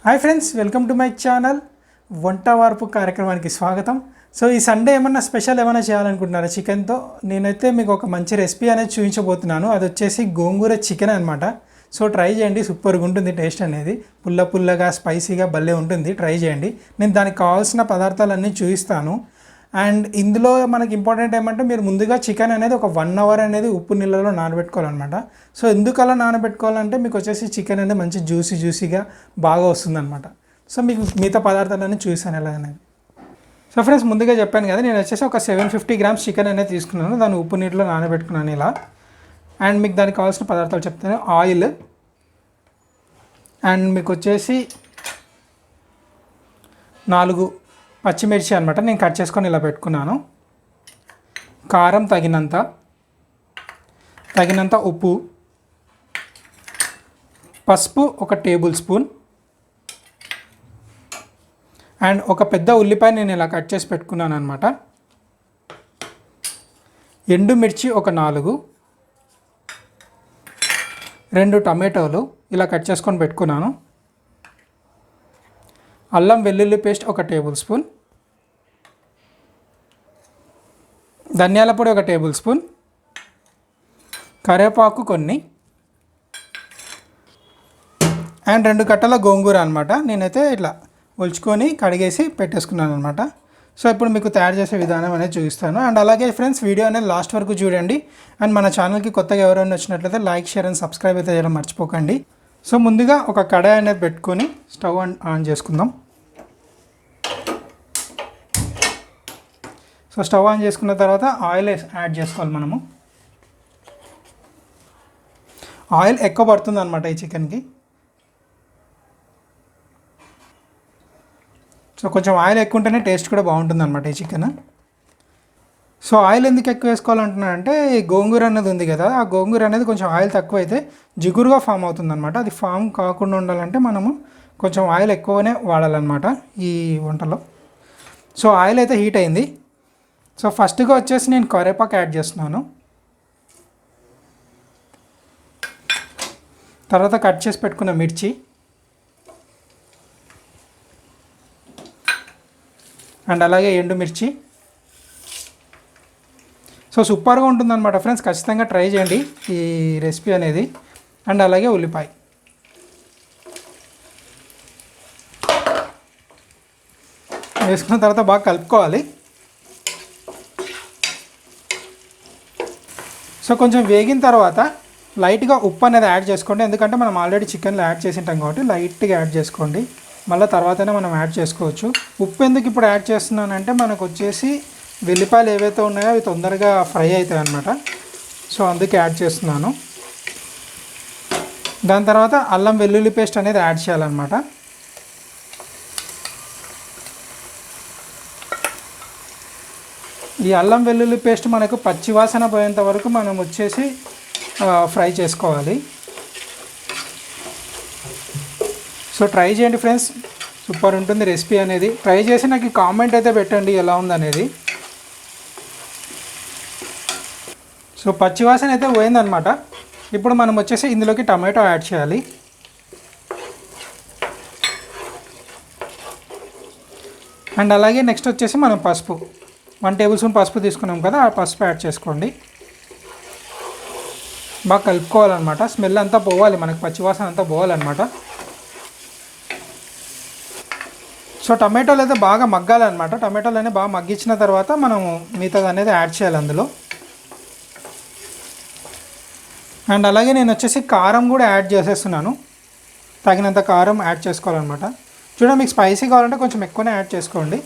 Hi friends, welcome to my channel. వంట వార్పు కార్యక్రమానికి స్వాగతం. సో ఈ సండే ఏమన్నా స్పెషల్ ఏమైనా చేయాలనుకుంటున్నారా చికెన్తో? నేనైతే మీకు ఒక మంచి రెసిపీ అనేది చూపించబోతున్నాను. అది వచ్చేసి గోంగూర చికెన్ అనమాట. సో ట్రై చేయండి, సూపర్గా ఉంటుంది. టేస్ట్ అనేది పుల్లగా స్పైసీగా భలే ఉంటుంది. ట్రై చేయండి. నేను దానికి కావాల్సిన పదార్థాలన్నీ చూపిస్తాను. అండ్ ఇందులో మనకి ఇంపార్టెంట్ ఏమంటే మీరు ముందుగా చికెన్ అనేది ఒక 1 అవర్ అనేది ఉప్పు నీళ్ళలో నానబెట్టుకోవాలన్నమాట. సో ఎందుకు అలా నానబెట్టుకోవాలంటే మీకు వచ్చేసి చికెన్ అనేది మంచి జ్యూసీగా బాగా వస్తుందన్నమాట. సో మీకు మిగతా పదార్థాలన్నీ చూసాను ఎలా అనేది. సో ఫ్రెండ్స్, ముందుగా చెప్పాను కదా, నేను వచ్చేసి ఒక 750 గ్రామ్స్ చికెన్ అనేది తీసుకున్నాను. దాన్ని ఉప్పు నీటిలో నానబెట్టుకున్నాను ఇలా. అండ్ మీకు దానికి కావాల్సిన పదార్థాలు చెప్తాను. ఆయిల్, అండ్ మీకు వచ్చేసి 4 పచ్చిమిర్చి అనమాట, నేను కట్ చేసుకొని ఇలా పెట్టుకున్నాను. కారం తగినంత ఉప్పు, పసుపు 1 టేబుల్ స్పూన్, అండ్ ఒక పెద్ద ఉల్లిపాయ నేను ఇలా కట్ చేసి పెట్టుకున్నాను అనమాట. ఎండుమిర్చి 4, 2 టమాటోలు ఇలా కట్ చేసుకొని పెట్టుకున్నాను. అల్లం వెల్లుల్లి పేస్ట్ 1 టేబుల్ స్పూన్, ధనియాల పొడి 1 టేబుల్ స్పూన్, కరివేపాకు కొన్ని, అండ్ 2 కట్టల గోంగూర అనమాట. నేనైతే ఇట్లా ఒలుచుకొని కడిగేసి పెట్టేసుకున్నాను అనమాట. సో ఇప్పుడు మీకు తయారు చేసే విధానం అనేది చూపిస్తాను. అండ్ అలాగే ఫ్రెండ్స్, వీడియో అనేది లాస్ట్ వరకు చూడండి. అండ్ మన ఛానల్కి కొత్తగా ఎవరైనా వచ్చినట్లయితే లైక్, షేర్ అండ్ సబ్స్క్రైబ్ అయితే చేయడం మర్చిపోకండి. సో ముందుగా ఒక కడాయి అనేది పెట్టుకొని స్టవ్ ఆన్ చేసుకుందాం. సో స్టవ్ ఆన్ చేసుకున్న తర్వాత ఆయిల్ యాడ్ చేసుకోవాలి మనము. ఆయిల్ ఎక్కువ పడుతుంది అనమాట ఈ చికెన్కి. సో కొంచెం ఆయిల్ ఎక్కువ ఉంటేనే టేస్ట్ కూడా బాగుంటుంది అనమాట ఈ చికెన్. సో ఆయిల్ ఎందుకు ఎక్కువ వేసుకోవాలంటున్నానంటే, ఈ గోంగూర అనేది ఉంది కదా, ఆ గోంగూర అనేది కొంచెం ఆయిల్ తక్కువ అయితే జిగురుగా ఫామ్ అవుతుంది అనమాట. అది ఫామ్ కాకుండా ఉండాలంటే మనము కొంచెం ఆయిల్ ఎక్కువనే వాడాలన్నమాట ఈ వంటలో. సో ఆయిల్ అయితే హీట్ అయింది. సో ఫస్ట్గా వచ్చేసి నేను కరివేపాకు యాడ్ చేస్తున్నాను. తర్వాత కట్ చేసి పెట్టుకున్న మిర్చి, అండ్ అలాగే ఎండుమిర్చి. సో సూపర్గా ఉంటుందన్నమాట ఫ్రెండ్స్, ఖచ్చితంగా ట్రై చేయండి ఈ రెసిపీ అనేది. అండ్ అలాగే ఉల్లిపాయ. వేసుకున్న తర్వాత బాగా కలుపుకోవాలి. సో కొంచెం వేగిన తర్వాత లైట్గా ఉప్పు అనేది యాడ్ చేసుకోండి. ఎందుకంటే మనం ఆల్రెడీ చికెన్లో యాడ్ చేసి ఉంటాం కాబట్టి లైట్గా యాడ్ చేసుకోండి. మళ్ళీ తర్వాతనే మనం యాడ్ చేసుకోవచ్చు. ఉప్పు ఎందుకు ఇప్పుడు యాడ్ చేస్తున్నానంటే, మనకు వచ్చేసి వెల్లిపాయలు ఏవైతే ఉన్నాయో అవి తొందరగా ఫ్రై అవుతాయి అన్నమాట. సో అందుకే యాడ్ చేస్తున్నాను. దాని తర్వాత అల్లం వెల్లుల్లి పేస్ట్ అనేది యాడ్ చేయాలన్నమాట. ఈ అల్లం వెల్లుల్లి పేస్ట్ మనకు పచ్చి వాసన పోయేంత వరకు మనం వచ్చేసి ఫ్రై చేసుకోవాలి. సో ట్రై చేయండి ఫ్రెండ్స్, సూపర్ ఉంటుంది రెసిపీ అనేది. ట్రై చేసి నాకు కామెంట్ అయితే పెట్టండి ఎలా ఉందనేది. సో పచ్చివాసన అయితే పోయిందనమాట. ఇప్పుడు మనం వచ్చేసి ఇందులోకి టమాటో యాడ్ చేయాలి. అండ్ అలాగే నెక్స్ట్ వచ్చేసి మనం పసుపు 1 టేబుల్ స్పూన్ పసుపు తీసుకున్నాం కదా, ఆ పసుపు యాడ్ చేసుకోండి. బాగా కలుపుకోవాలన్నమాట. స్మెల్ అంతా పోవాలి, మనకు పచ్చివాసన అంతా పోవాలన్నమాట. సో టమాటోలు అయితే బాగా మగ్గాలన్నమాట. టమాటోలు అనేది బాగా మగ్గించిన తర్వాత మనము మిగతాది అనేది యాడ్ చేయాలి అందులో. అండ్ అలాగే నేను వచ్చేసి కారం కూడా యాడ్ చేసేస్తున్నాను. తగినంత కారం యాడ్ చేసుకోవాలన్నమాట. చూడండి, మీకు స్పైసీ కావాలంటే కొంచెం ఎక్కువనే యాడ్ చేసుకోండి.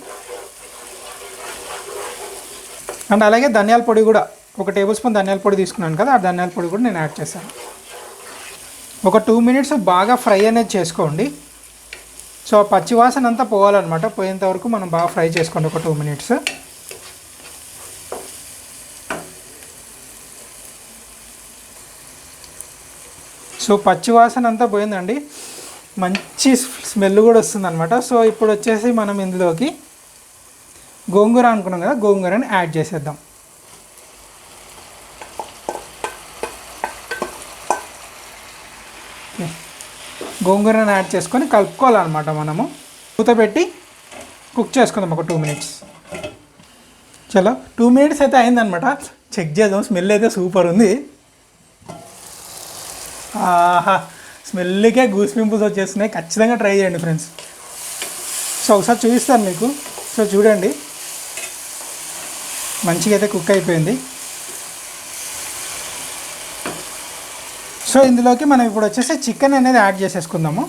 అండ్ అలాగే ధనియాల పొడి కూడా 1 టేబుల్ స్పూన్ ధనియాల పొడి తీసుకున్నాను కదా, ఆ ధనియాల పొడి కూడా నేను యాడ్ చేశాను. ఒక 2 మినిట్స్ బాగా ఫ్రై అనేది చేసుకోండి. సో పచ్చివాసన అంతా పోవాలన్నమాట. పోయేంత వరకు మనం బాగా ఫ్రై చేసుకోండి ఒక 2 మినిట్స్. సో పచ్చివాసన అంతా పోయిందండి, మంచి స్మెల్ కూడా వస్తుందన్నమాట. సో ఇప్పుడు వచ్చేసి మనం ఇందులోకి గోంగూర అనుకున్నాం కదా, గోంగూరని యాడ్ చేసేద్దాం. గోంగూరను యాడ్ చేసుకొని కలుపుకోవాలన్నమాట. మనము మూత పెట్టి కుక్ చేసుకుందాం ఒక 2 మినిట్స్. చలో 2 మినిట్స్ అయితే అయిందనమాట. చెక్ చేద్దాం. స్మెల్ అయితే సూపర్ ఉంది. ఆహా, స్మెల్కే గూస్ పింపుల్స్ వచ్చేస్తున్నాయి. ఖచ్చితంగా ట్రై చేయండి ఫ్రెండ్స్. సో ఒకసారి చూపిస్తాను మీకు. సో చూడండి, మంచిగా అయితే కుక్ అయిపోయింది. సో ఇందులోకి మనం ఇప్పుడు వచ్చేసి చికెన్ అనేది యాడ్ చేసేసుకుందాము.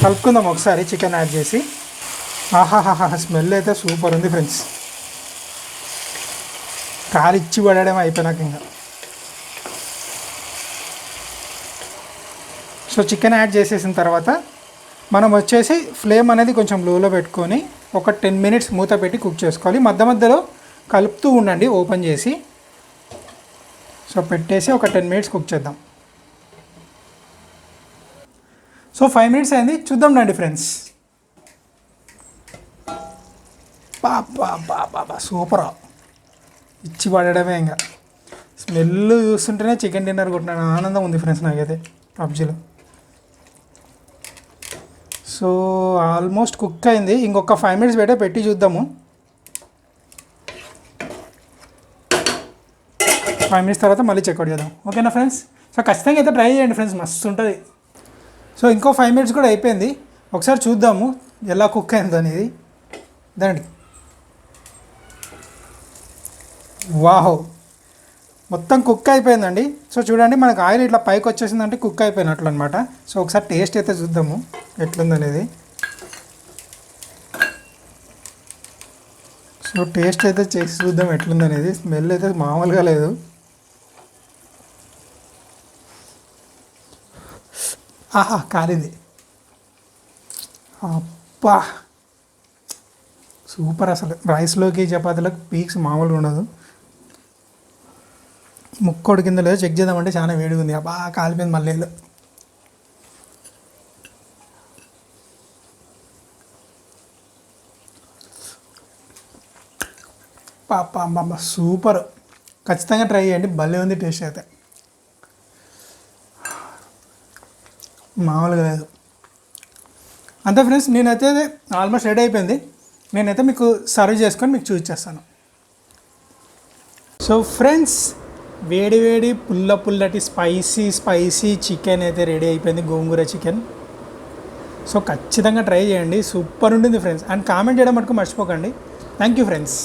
కలుపుకుందాం ఒకసారి చికెన్ యాడ్ చేసి. ఆహాహాహా, స్మెల్ అయితే సూపర్ ఉంది ఫ్రెండ్స్. కారు ఇచ్చి పడడం అయిపోయినాక ఇంకా. సో చికెన్ యాడ్ చేసేసిన తర్వాత మనం వచ్చేసి ఫ్లేమ్ అనేది కొంచెం లోలో పెట్టుకొని ఒక 10 మినిట్స్ మూత పెట్టి కుక్ చేసుకోవాలి. మధ్య మధ్యలో కలుపుతూ ఉండండి ఓపెన్ చేసి. సో పెట్టేసి ఒక 10 మినిట్స్ కుక్ చేద్దాం. సో 5 మినిట్స్ అయింది, చూద్దాం రండి ఫ్రెండ్స్. బాబా సూపరా, ఇచ్చి పడడమే ఇంకా. స్మెల్ చూస్తుంటేనే చికెన్ డిన్నర్ కొట్టిన ఆనందం ఉంది ఫ్రెండ్స్ నాకైతే పబ్జీలో. సో ఆల్మోస్ట్ కుక్ అయింది. ఇంకొక 5 మినిట్స్ పెట్టి చూద్దాము. 5 మినిట్స్ తర్వాత మళ్ళీ చెక్అవుట్ చేద్దాం. ఓకేనా ఫ్రెండ్స్? సో ఖచ్చితంగా అయితే ట్రై చేయండి ఫ్రెండ్స్, మస్తు ఉంటుంది. సో ఇంకో 5 మినిట్స్ కూడా అయిపోయింది. ఒకసారి చూద్దాము ఎలా కుక్ అయింది అనేది. దాండి వాహో, మొత్తం కుక్ అయిపోయిందండి. సో చూడండి, మనకు ఆయిల్ ఇట్లా పైకి వచ్చేసిందంటే కుక్ అయిపోయినట్లు అనమాట. సో ఒకసారి టేస్ట్ అయితే చూద్దాము ఎట్లుందనేది. సో టేస్ట్ అయితే చేసి చూద్దాం ఎట్లుందనేది. స్మెల్ అయితే మామూలుగా లేదు. ఆహా, కాలింది. అబ్బా సూపర్. అసలు రైస్లోకి చపాతీలోకి పీక్స్ మామూలుగా ఉండదు. ముక్కోడి కింద లేదు, చెక్ చేద్దామంటే చాలా వేడిగా ఉంది. అబ్బా కాలిపోయింది మళ్ళీ. పాప అమ్మ సూపర్. ఖచ్చితంగా ట్రై చేయండి, భలే ఉంది టేస్ట్ అయితే, మామూలుగా లేదు. అంతే ఫ్రెండ్స్, నేనైతే ఆల్మోస్ట్ రెడీ అయిపోయింది. నేనైతే మీకు సర్వ్ చేసుకొని మీకు చూపించేస్తాను. సో ఫ్రెండ్స్, వేడి వేడి పుల్లటి స్పైసీ చికెన్ అయితే రెడీ అయిపోయింది, గోంగూర చికెన్. సో ఖచ్చితంగా ట్రై చేయండి, సూపర్ ఉంటుంది ఫ్రెండ్స్. అండ్ కామెంట్ చేయడం మటుకు మర్చిపోకండి. Thank you friends.